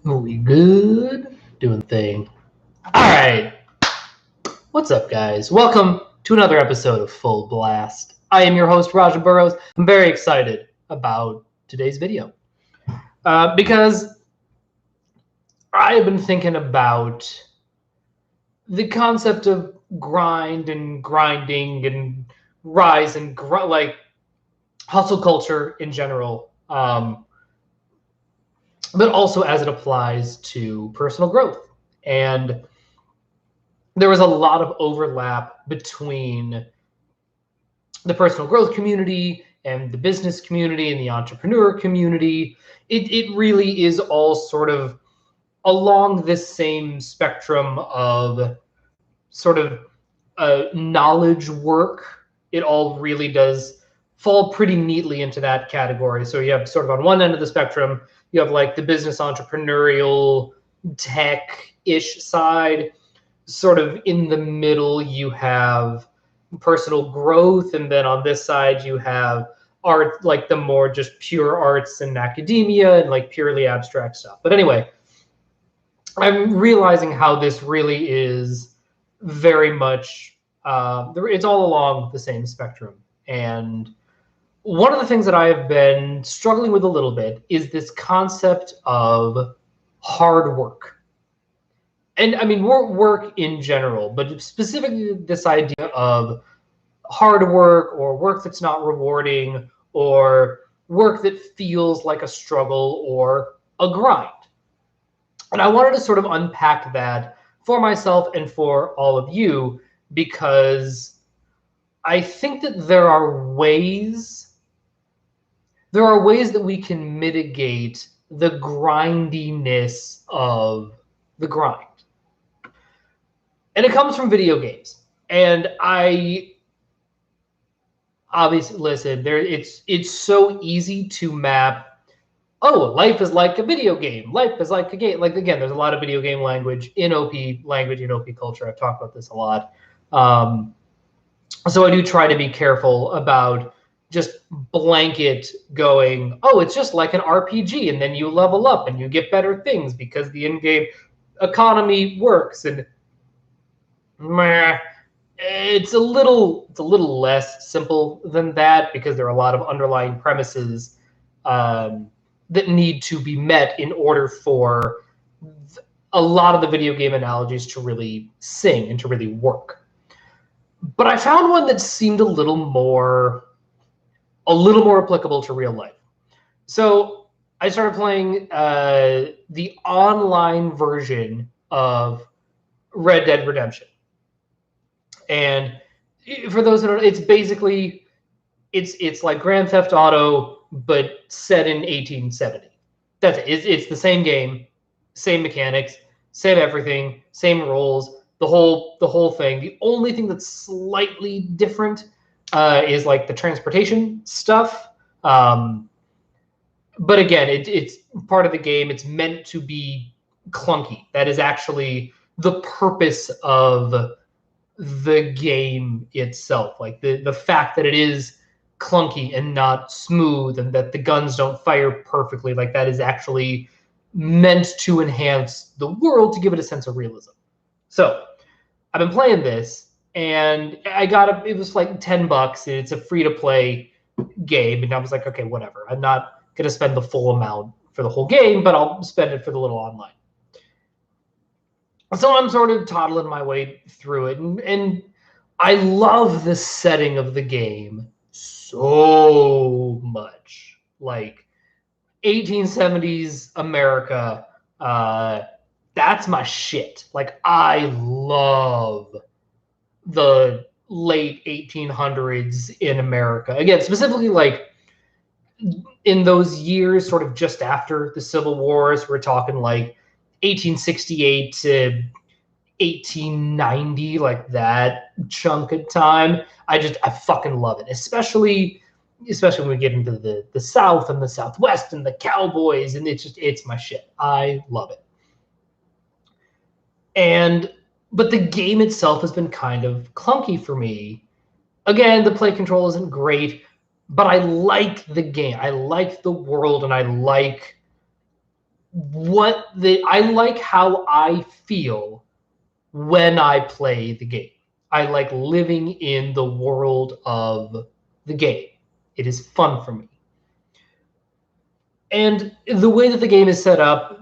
We good? Doing thing. Alright. What's up, guys? Welcome to another episode of Full Blast. I am your host, Raja Burrows. I'm very excited about today's video. Because I have been thinking about the concept of grind and grinding and rise and like hustle culture in general. But also as it applies to personal growth. And there was a lot of overlap between the personal growth community and the business community and the entrepreneur community. It really is all sort of along this same spectrum of sort of knowledge work. It all really does fall pretty neatly into that category. So you have sort of on one end of the spectrum, you have like the business entrepreneurial tech-ish side. Sort of in the middle, you have personal growth. And then on this side, you have art, like the more just pure arts and academia and like purely abstract stuff. But anyway, I'm realizing how this really is very much, it's all along the same spectrum. And one of the things that I have been struggling with a little bit is this concept of hard work. And I mean, work in general, but specifically this idea of hard work or work that's not rewarding or work that feels like a struggle or a grind. And I wanted to sort of unpack that for myself and for all of you, because I think that there are ways that we can mitigate the grindiness of the grind. And it comes from video games. And I obviously, listen, it's so easy to map, oh, life is like a video game. Life is like a game. Like, again, there's a lot of video game language in OP culture. I've talked about this a lot. So I do try to be careful about just blanket going, oh, it's just like an RPG, and then you level up and you get better things because the in-game economy works. And it's a little less simple than that, because there are a lot of underlying premises that need to be met in order for a lot of the video game analogies to really sing and to really work. But I found one that seemed a little more applicable to real life. So I started playing the online version of Red Dead Redemption. And for those who don't know, it's basically, it's like Grand Theft Auto, but set in 1870. That's it. It's the same game, same mechanics, same everything, same rules, the whole thing. The only thing that's slightly different is like the transportation stuff. But again, it's part of the game. It's meant to be clunky. That is actually the purpose of the game itself. Like the fact that it is clunky and not smooth, and that the guns don't fire perfectly, like that is actually meant to enhance the world, to give it a sense of realism. So I've been playing this, and it was like $10, and it's a free to play game. And I was like, okay, whatever. I'm not going to spend the full amount for the whole game, but I'll spend it for the little online. So I'm sort of toddling my way through it, and I love the setting of the game so much. Like 1870s America, that's my shit. Like, I love the late 1800s in America. Again, specifically like in those years, sort of just after the Civil Wars. We're talking like 1868 to 1890, like that chunk of time. I fucking love it, especially when we get into the South and the Southwest and the cowboys, and it's my shit. I love it. But the game itself has been kind of clunky for me. Again, the play control isn't great, but I like the game. I like the world, and I like I like how I feel when I play the game. I like living in the world of the game. It is fun for me. And the way that the game is set up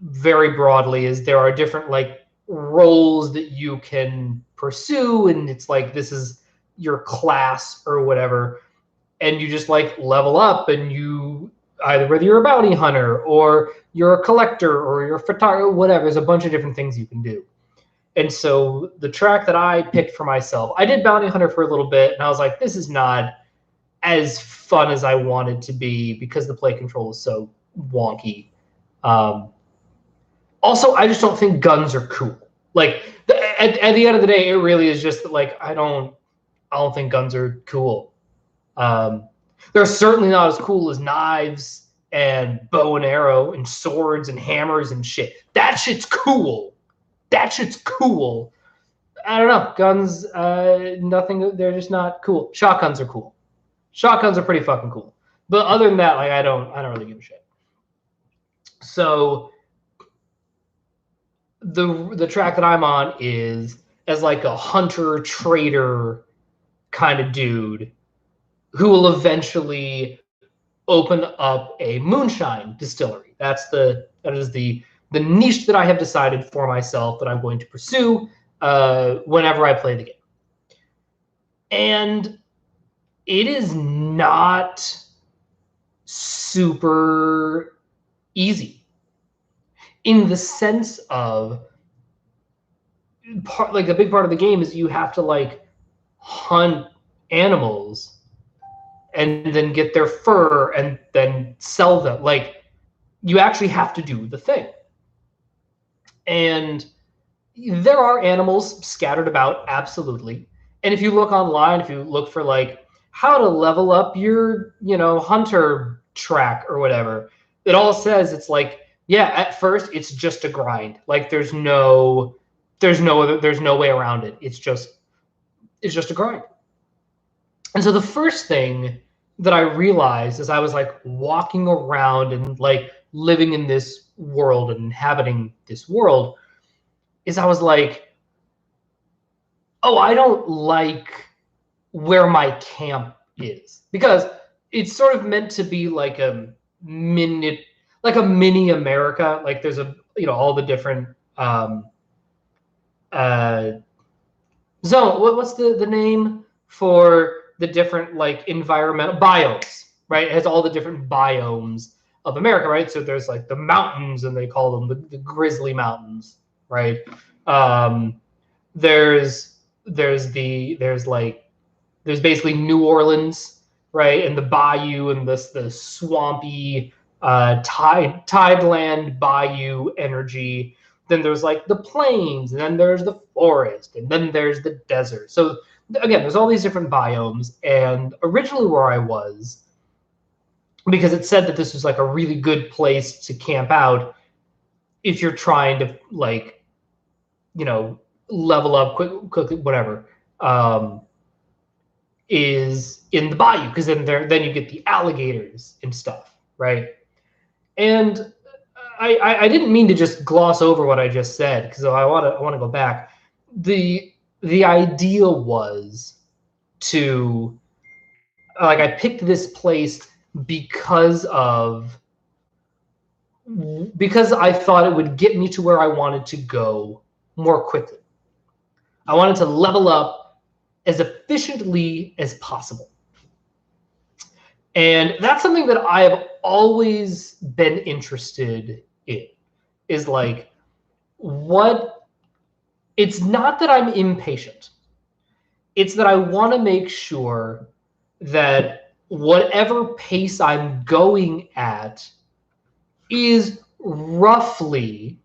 very broadly is there are different like roles that you can pursue, and it's like this is your class or whatever, and you just like level up, and you either whether you're a bounty hunter or you're a collector or you're a photographer, whatever. There's a bunch of different things you can do. And so the track that I picked for myself, I did bounty hunter for a little bit, and I was like, this is not as fun as I wanted to be because the play control is so wonky. Also, I just don't think guns are cool. Like at the end of the day, it really is just like I don't think guns are cool. They're certainly not as cool as knives and bow and arrow and swords and hammers and shit. That shit's cool. That shit's cool. I don't know. Guns, nothing. They're just not cool. Shotguns are cool. Shotguns are pretty fucking cool. But other than that, like I don't really give a shit. So the track that I'm on is as like a hunter trader kind of dude who will eventually open up a moonshine distillery. That is the niche that I have decided for myself that I'm going to pursue whenever I play the game. And it is not super easy in the sense of like the big part of the game is you have to like hunt animals and then get their fur and then sell them. Like you actually have to do the thing. And there are animals scattered about, absolutely. And if you look online, if you look for like how to level up your, hunter track or whatever, it all says it's like, yeah, at first it's just a grind. Like there's no way around it. It's just a grind. And so the first thing that I realized as I was like walking around and like living in this world and inhabiting this world is I was like, oh, I don't like where my camp is, because it's sort of meant to be like a mini America. Like there's all the different zone. What's the name for the different like environmental biomes, right? It has all the different biomes of America, right? So there's like the mountains, and they call them the Grizzly Mountains, right? There's basically New Orleans, right, and the bayou and the swampy tideland bayou energy. Then there's like the plains, and then there's the forest, and then there's the desert. So again, there's all these different biomes. And originally where I was, because it said that this was like a really good place to camp out if you're trying to like, level up quickly, whatever, is in the bayou, because then you get the alligators and stuff, right? And I didn't mean to just gloss over what I just said, because I want to go back. The idea was to like I picked this place because I thought it would get me to where I wanted to go more quickly. I wanted to level up as efficiently as possible. And that's something that I have always been interested in, is like it's not that I'm impatient. It's that I want to make sure that whatever pace I'm going at is roughly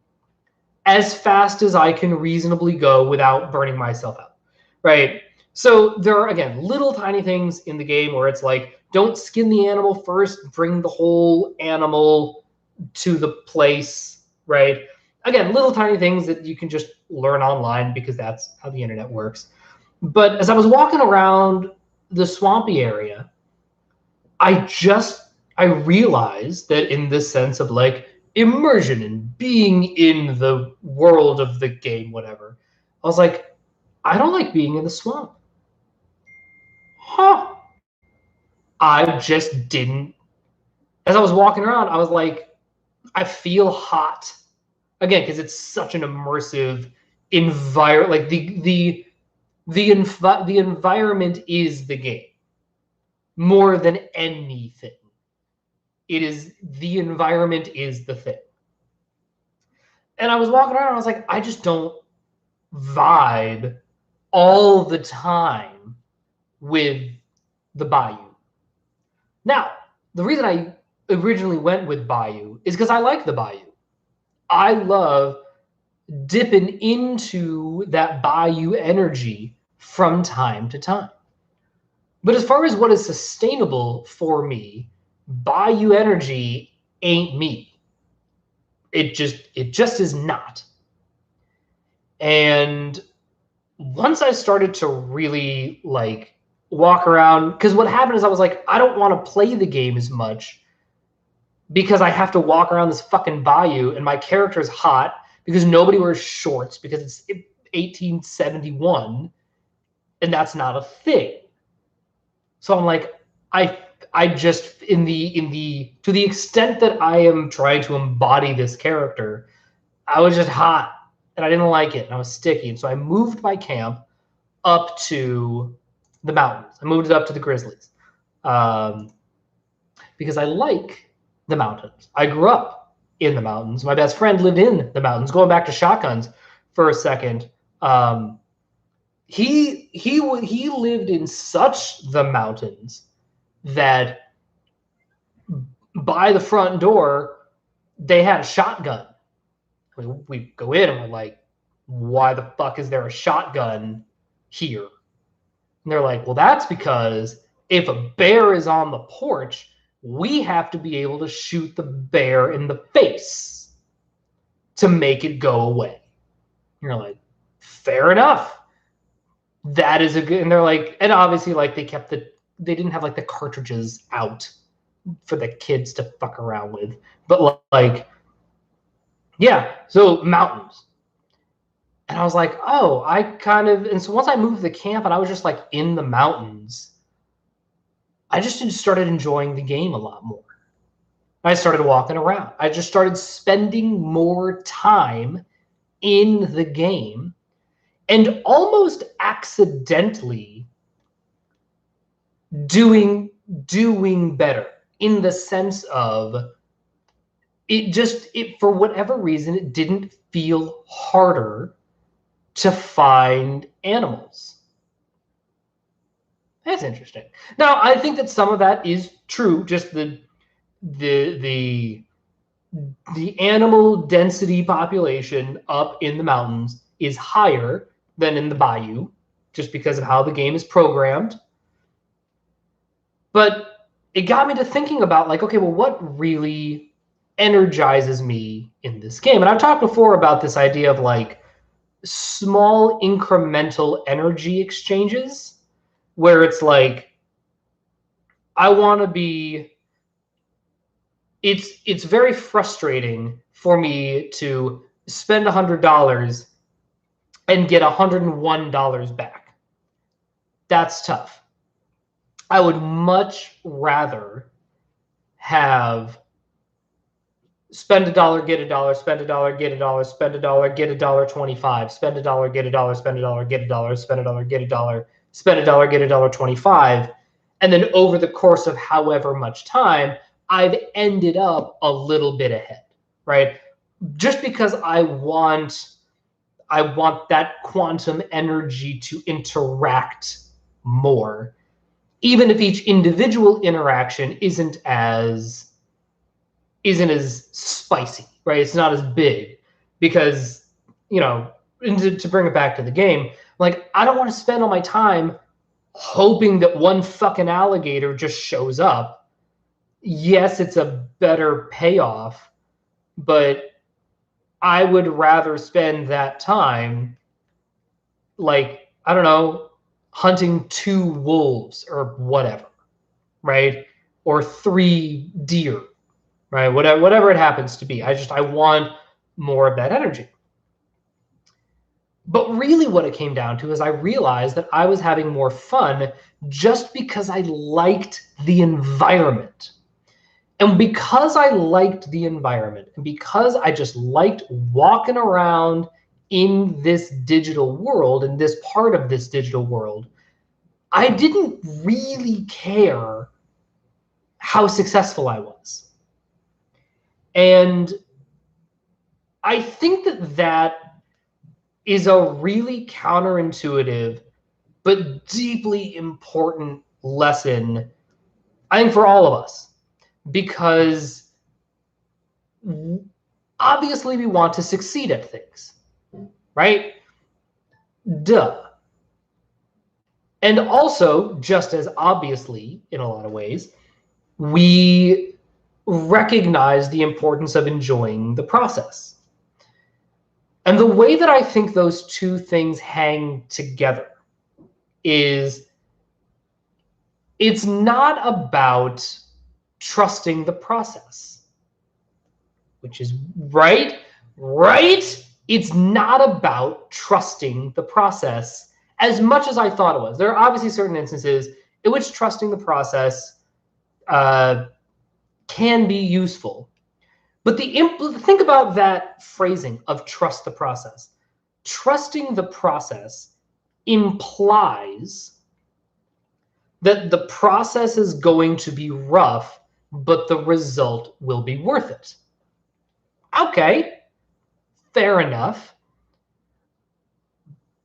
as fast as I can reasonably go without burning myself out, right? So there are, again, little tiny things in the game where it's like, don't skin the animal first, bring the whole animal to the place, right? Again, little tiny things that you can just learn online because that's how the internet works. But as I was walking around the swampy area, I realized that in this sense of like immersion and being in the world of the game, whatever. I was like, I don't like being in the swamp. Huh. I just didn't. As I was walking around, I was like, I feel hot. Again, because it's such an immersive environment. Like the environment is the game more than anything. It is the environment is the thing. And I was walking around, and I was like, I just don't vibe all the time with the Bayou. Now, the reason I originally went with Bayou is because I like the Bayou. I love dipping into that Bayou energy from time to time. But as far as what is sustainable for me, Bayou energy ain't me. It just is not. And once I started to really like walk around, because what happened is I was like, I don't want to play the game as much because I have to walk around this fucking bayou and my character's hot because nobody wears shorts because it's 1871 and that's not a thing. So I'm like, I just in the to the extent that I am trying to embody this character, I was just hot and I didn't like it and I was sticky. And so I moved my camp up to the mountains. I moved it up to the Grizzlies because I like the mountains. I grew up in the mountains. My best friend lived in the mountains. Going back to shotguns for a second, he lived in such the mountains that by the front door they had a shotgun. We go in and we're like, why the fuck is there a shotgun here? And they're like, well, that's because if a bear is on the porch, we have to be able to shoot the bear in the face to make it go away. And you're like, fair enough. That is a good, and they're like, and obviously like they didn't have like the cartridges out for the kids to fuck around with. But like, yeah, so mountains. And I was like, oh, and so once I moved the camp and I was just like in the mountains, I just started enjoying the game a lot more. I started walking around. I just started spending more time in the game and almost accidentally doing better in the sense of it for whatever reason, it didn't feel harder to find animals. That's interesting. Now, I think that some of that is true. Just the animal density population up in the mountains is higher than in the bayou, just because of how the game is programmed. But it got me to thinking about like, okay, well, what really energizes me in this game? And I've talked before about this idea of like small incremental energy exchanges where it's like, I want to be, it's very frustrating for me to spend $100 and get $101 back. That's tough. I would much rather have spend $1, get $1, spend $1, get $1, spend $1, get $1.25, spend $1, get $1, spend $1, get $1, spend $1, get $1, spend $1, get $1.25, and then over the course of however much time, I've ended up a little bit ahead, right? Just because I want that quantum energy to interact more, even if each individual interaction isn't as spicy, right? It's not as big because, you know, to bring it back to the game, like I don't want to spend all my time hoping that one fucking alligator just shows up. Yes, it's a better payoff, but I would rather spend that time like, I don't know, hunting 2 wolves or whatever, right? Or 3 deer. right? Whatever it happens to be. I want more of that energy. But really what it came down to is I realized that I was having more fun just because I liked the environment. And because I liked the environment and because I just liked walking around in this digital world, in this part of this digital world, I didn't really care how successful I was. And I think that is a really counterintuitive but deeply important lesson, I think, for all of us, because obviously we want to succeed at things, right? Duh. And also, just as obviously, in a lot of ways, we recognize the importance of enjoying the process. And the way that I think those two things hang together is it's not about trusting the process, which is right. It's not about trusting the process as much as I thought it was. There are obviously certain instances in which trusting the process can be useful. But think about that phrasing of trust the process. Trusting the process implies that the process is going to be rough, but the result will be worth it. Okay, fair enough.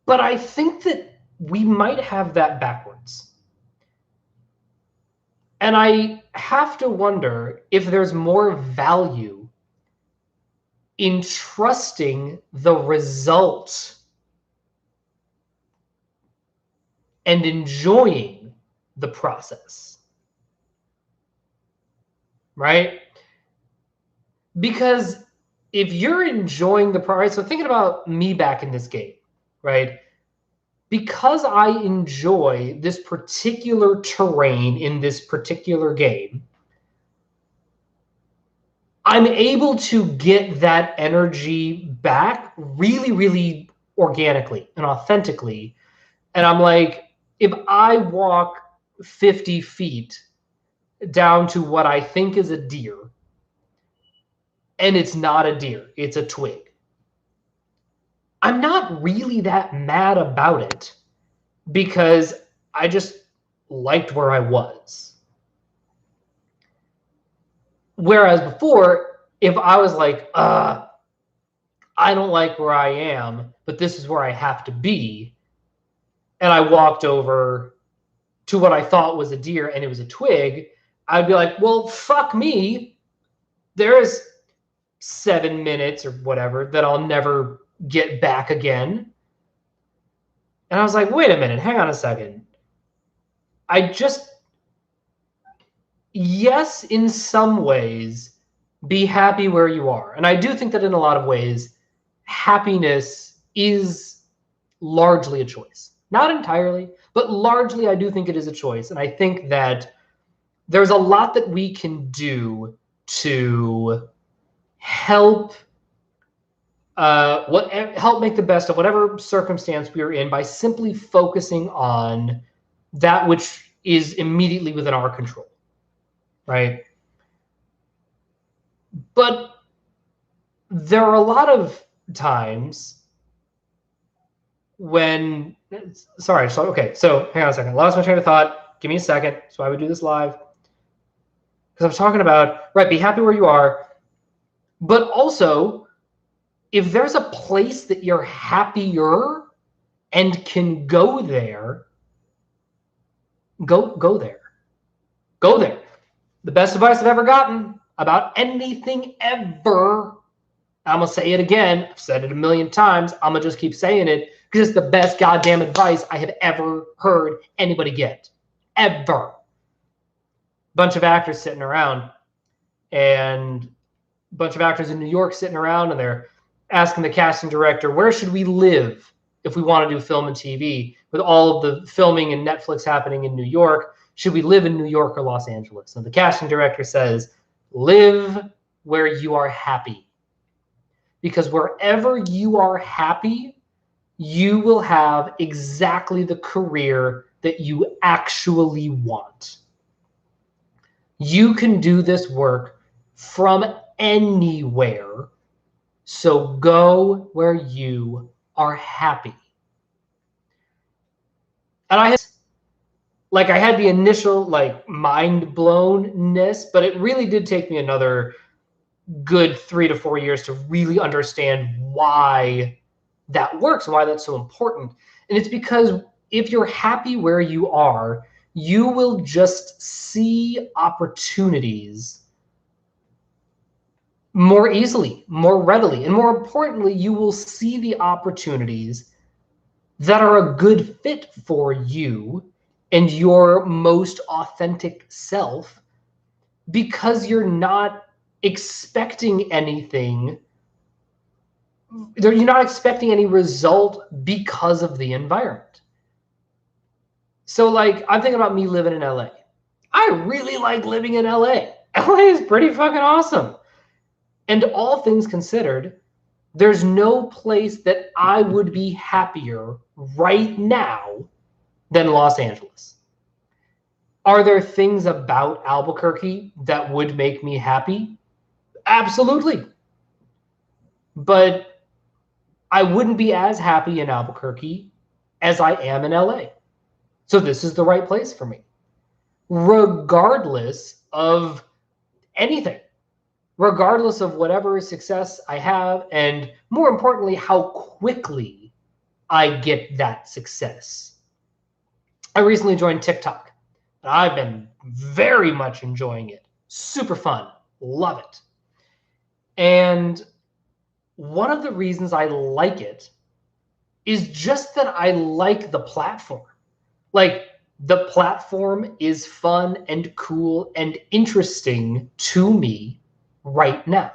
But I think that we might have that backwards. And I have to wonder if there's more value in trusting the result and enjoying the process, right? Because if you're enjoying the process, so thinking about me back in this game, right? Because I enjoy this particular terrain in this particular game, I'm able to get that energy back really, really organically and authentically. And I'm like, if I walk 50 feet down to what I think is a deer, and it's not a deer, it's a twig, I'm not really that mad about it because I just liked where I was. Whereas before, if I was like, I don't like where I am, but this is where I have to be, and I walked over to what I thought was a deer and it was a twig, I'd be like, well, fuck me. There's 7 minutes or whatever that I'll never get back again. And I was like, wait a minute, hang on a second. Yes, in some ways, be happy where you are. And I do think that in a lot of ways, happiness is largely a choice. Not entirely, but largely I do think it is a choice. And I think that there's a lot that we can do to help make the best of whatever circumstance we are in by simply focusing on that which is immediately within our control, right? But there are a lot of times when, so hang on a second. Lost my train of thought. Give me a second. So I would do this live. Because I'm talking about, right, be happy where you are. But also, if there's a place that you're happier and can go there, go there. Go there. The best advice I've ever gotten about anything ever, I'm going to say it again. I've said it a million times. I'm going to just keep saying it because it's the best goddamn advice I have ever heard anybody get. Ever. Bunch of actors sitting around, and a bunch of actors in New York sitting around, and they're asking the casting director, where should we live if we want to do film and TV? With all of the filming and Netflix happening in New York, should we live in New York or Los Angeles? And the casting director says, live where you are happy. Because wherever you are happy, you will have exactly the career that you actually want. You can do this work from anywhere. So go where you are happy. And I had the initial mind blownness, but it really did take me another good 3 to 4 years to really understand why that works and why that's so important. And it's because if you're happy where you are, you will just see opportunities more easily, more readily, and more importantly, you will see the opportunities that are a good fit for you and your most authentic self, because you're not expecting anything. You're not expecting any result because of the environment. So I'm thinking about me living in LA. I really like living in LA. LA is pretty fucking awesome. And all things considered, there's no place that I would be happier right now than Los Angeles. Are there things about Albuquerque that would make me happy? Absolutely. But I wouldn't be as happy in Albuquerque as I am in LA. So this is the right place for me, regardless of anything, regardless of whatever success I have, and more importantly, how quickly I get that success. I recently joined TikTok, and I've been very much enjoying it. Super fun. Love it. And one of the reasons I like it is just that I like the platform. The platform is fun and cool and interesting to me right now.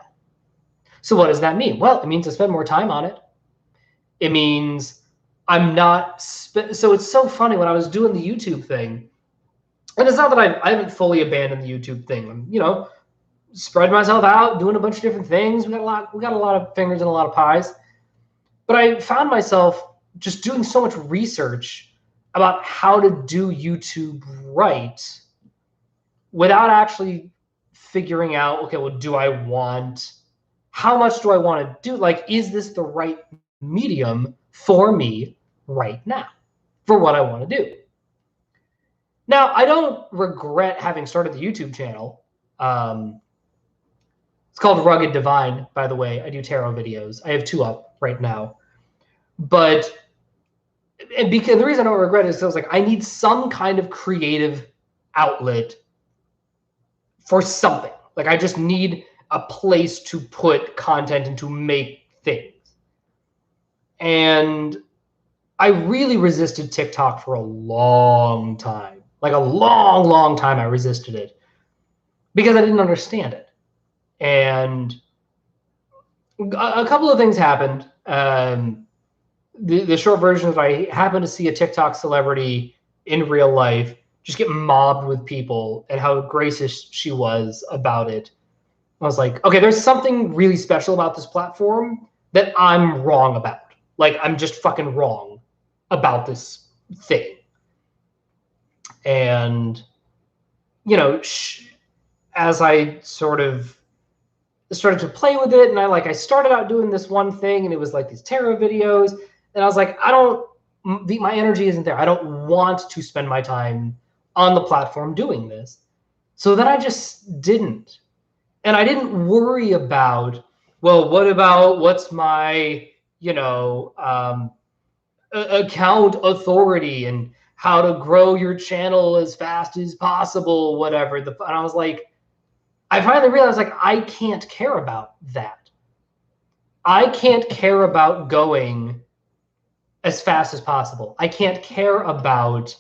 So what does that mean? Well, it means I spend more time on it. It means I'm not so it's so funny when I was doing the YouTube thing, and it's not that I haven't fully abandoned the YouTube thing. I'm, spread myself out, doing a bunch of different things. We got a lot of fingers and a lot of pies. But I found myself just doing so much research about how to do YouTube right without actually figuring out, okay, well, how much do I want to do? Is this the right medium for me right now for what I want to do? Now, I don't regret having started the YouTube channel. It's called Rugged Divine, by the way. I do tarot videos. I have 2 up right now. But because the reason I don't regret it is I was I need some kind of creative outlet for something. I just need a place to put content and to make things. And I really resisted TikTok for a long time. A long, long time I resisted it because I didn't understand it. And a couple of things happened. The short version is I happened to see a TikTok celebrity in real life just get mobbed with people and how gracious she was about it. I was like, okay, there's something really special about this platform that I'm wrong about. I'm just fucking wrong about this thing. And, as I sort of started to play with it, and I started out doing this one thing, and it was these tarot videos, and I was like, my energy isn't there. I don't want to spend my time on the platform doing this. So then I just didn't. And I didn't worry about, well, what's my, account authority and how to grow your channel as fast as possible, whatever. And I was I finally realized I can't care about that. I can't care about going as fast as possible. I can't care about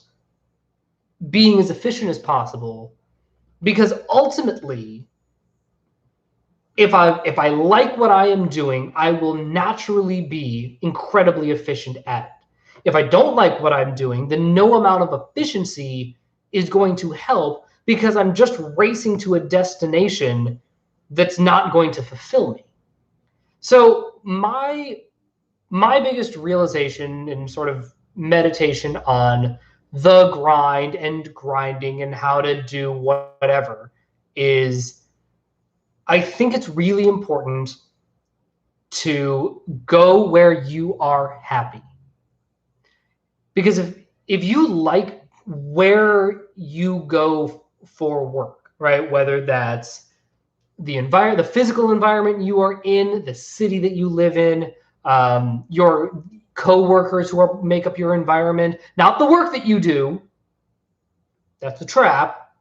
being as efficient as possible, because ultimately, if I like what I am doing, I will naturally be incredibly efficient at it. If I don't like what I'm doing, then no amount of efficiency is going to help, because I'm just racing to a destination that's not going to fulfill me. So my biggest realization and sort of meditation on the grind and grinding and how to do whatever is, I think it's really important to go where you are happy. Because if you like where you go for work, right? Whether that's the physical environment you are in, the city that you live in, your co-workers who make up your environment, not the work that you do. That's the trap.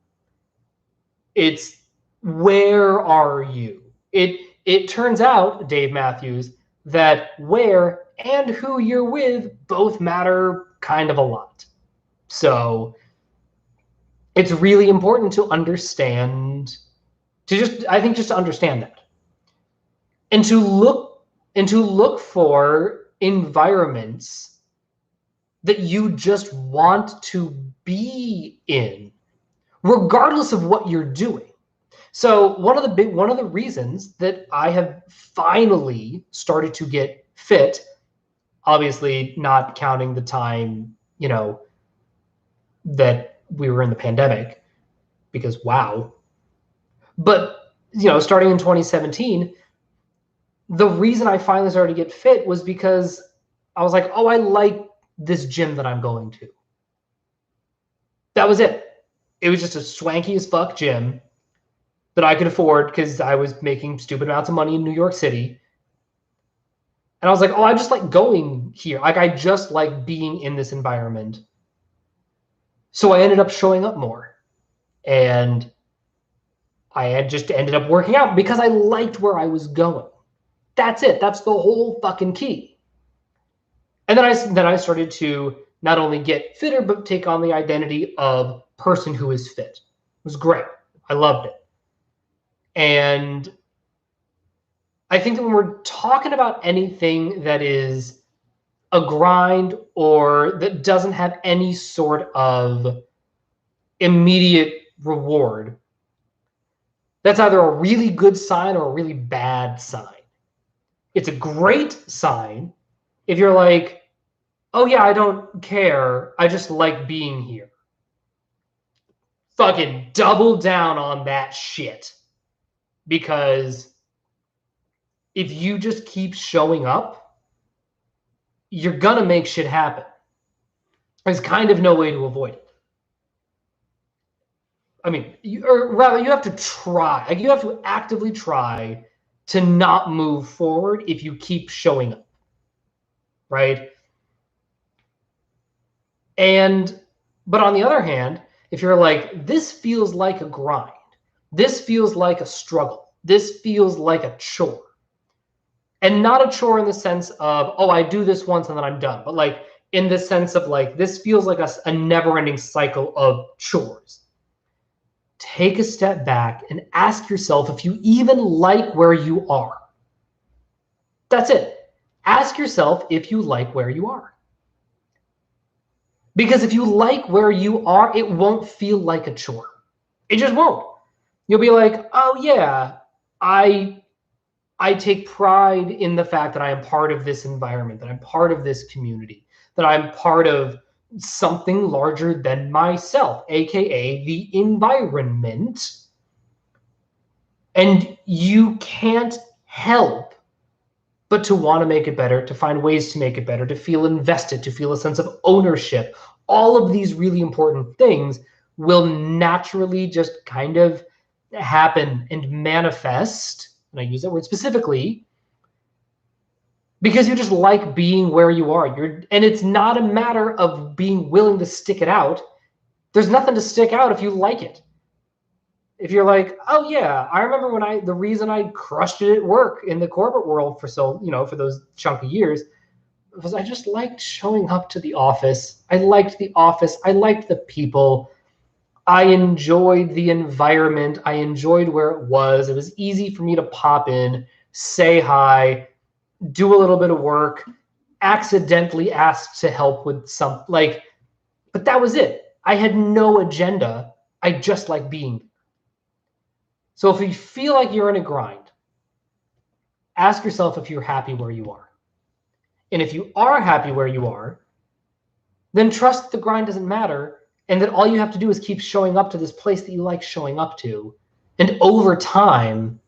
It's where are you? It turns out, Dave Matthews, that where and who you're with both matter kind of a lot. So it's really important to understand, I think just to understand that. And to look for environments that you just want to be in, regardless of what you're doing. So one of the reasons that I have finally started to get fit, obviously not counting the time, that we were in the pandemic, because wow. But, starting in 2017, the reason I finally started to get fit was because I was like, oh, I like this gym that I'm going to. That was it. It was just a swanky as fuck gym that I could afford because I was making stupid amounts of money in New York City. And I was like, oh, I just like going here. Like, I just like being in this environment. So I ended up showing up more. And I had just ended up working out because I liked where I was going. That's it. That's the whole fucking key. And then I started to not only get fitter, but take on the identity of person who is fit. It was great. I loved it. And I think that when we're talking about anything that is a grind or that doesn't have any sort of immediate reward, that's either a really good sign or a really bad sign. It's a great sign if you're like, oh yeah, I don't care, I just like being here. Fucking double down on that shit. Because if you just keep showing up, you're gonna make shit happen. There's kind of no way to avoid it. I mean, or rather, you have to try. Like, you have to actively try to not move forward if you keep showing up, right? But on the other hand, if you're like, this feels like a grind, this feels like a struggle, this feels like a chore, and not a chore in the sense of, oh, I do this once and then I'm done, but like in the sense of like, this feels like a never-ending cycle of chores. Take a step back and ask yourself if you even like where you are. That's it. Ask yourself if you like where you are. Because if you like where you are, it won't feel like a chore. It just won't. You'll be like, oh yeah, I take pride in the fact that I am part of this environment, that I'm part of this community, that I'm part of something larger than myself, aka the environment. And you can't help but to want to make it better, to find ways to make it better, to feel invested, to feel a sense of ownership. All of these really important things will naturally just kind of happen and manifest, and I use that word specifically, because you just like being where you are. And it's not a matter of being willing to stick it out. There's nothing to stick out if you like it. If you're like, oh yeah, I remember when the reason I crushed it at work in the corporate world for those chunk of years, was I just liked showing up to the office. I liked the office. I liked the people. I enjoyed the environment. I enjoyed where it was. It was easy for me to pop in, say hi, do a little bit of work, accidentally ask to help with but that was it. I had no agenda. I just like being. So if you feel like you're in a grind, ask yourself if you're happy where you are. And if you are happy where you are, then trust that the grind doesn't matter, and that all you have to do is keep showing up to this place that you like showing up to. And over time,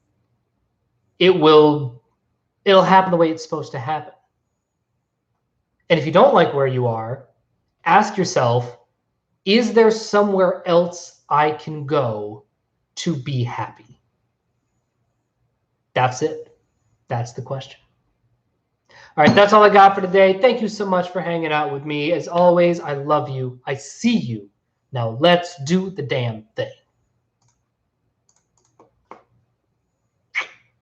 it'll happen the way it's supposed to happen. And if you don't like where you are, ask yourself, is there somewhere else I can go to be happy? That's it. That's the question. All right, that's all I got for today. Thank you so much for hanging out with me. As always, I love you. I see you. Now let's do the damn thing.